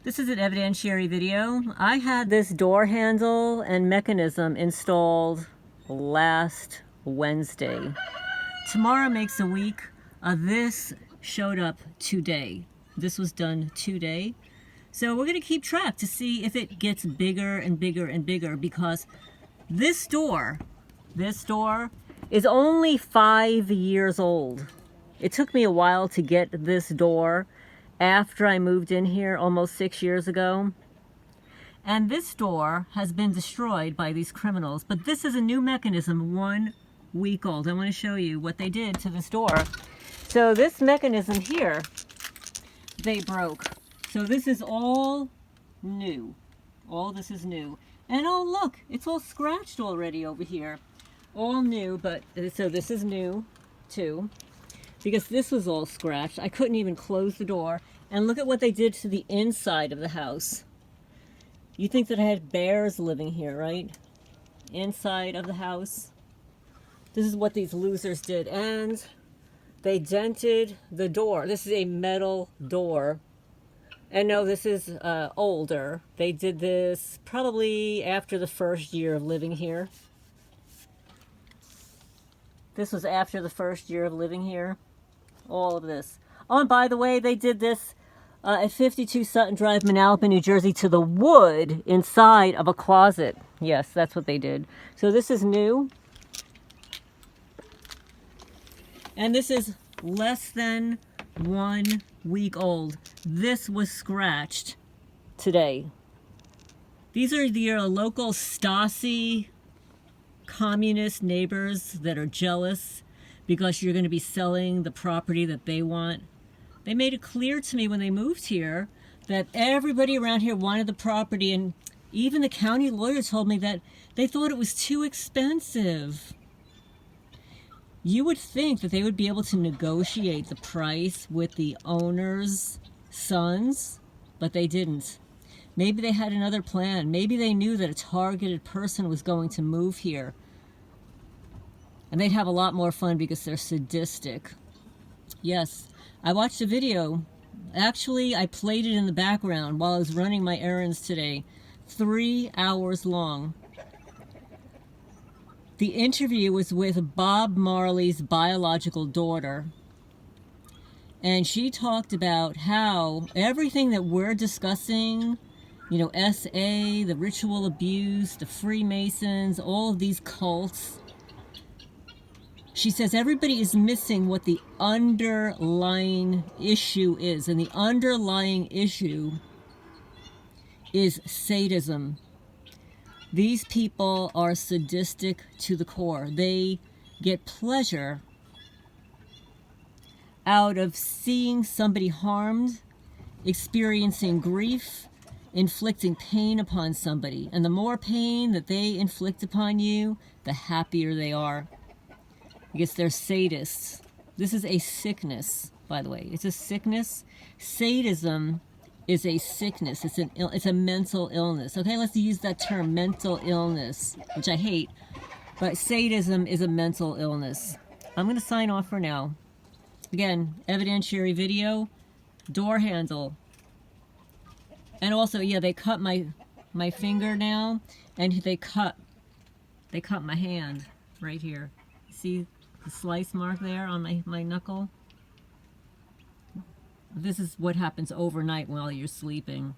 This is an evidentiary video. I had this door handle and mechanism installed last Wednesday. Tomorrow makes a week. This showed up today. This was done today. So we're going to keep track to see if it gets bigger and bigger and bigger, because this door is only 5 years old. It took me a while to get this door after I moved in here almost 6 years ago. And this door has been destroyed by these criminals, but this is a new mechanism, 1 week old. I want to show you what they did to this door. So this mechanism here, they broke. So this is all new. All this is new. And oh look, it's all scratched already over here. All new, but so this is new too, because this was all scratched. I couldn't even close the door. And look at what they did to the inside of the house. You think that I had bears living here, right? Inside of the house. This is what these losers did. And they dented the door. This is a metal door. And no, this is older. They did this probably after the first year of living here. This was after the first year of living here. All of this. Oh, and by the way, they did this at 52 Sutton Drive, Manalapan, New Jersey, to the wood inside of a closet. Yes, that's what they did. So this is new. And this is less than 1 week old. This was scratched today. These are your local Stasi communist neighbors that are jealous because you're going to be selling the property that they want. They made it clear to me when they moved here that everybody around here wanted the property, and even the county lawyer told me that they thought it was too expensive. You would think that they would be able to negotiate the price with the owner's sons, but they didn't. Maybe they had another plan. Maybe they knew that a targeted person was going to move here. And they'd have a lot more fun because they're sadistic. Yes, I watched a video. Actually, I played it in the background while I was running my errands today. 3 hours long. The interview was with Bob Marley's biological daughter. And she talked about how everything that we're discussing, you know, SA, the ritual abuse, the Freemasons, all of these cults, she says everybody is missing what the underlying issue is. And the underlying issue is sadism. These people are sadistic to the core. They get pleasure out of seeing somebody harmed, experiencing grief, inflicting pain upon somebody. And the more pain that they inflict upon you, the happier they are. Because they're sadists. This is a sickness, by the way. It's a sickness. Sadism is a sickness. It's a mental illness. Okay, let's use that term, mental illness, which I hate. But sadism is a mental illness. I'm going to sign off for now. Again, evidentiary video, door handle. And also, yeah, they cut my finger now, and they cut my hand right here. See the slice mark there on my knuckle? This is what happens overnight while you're sleeping.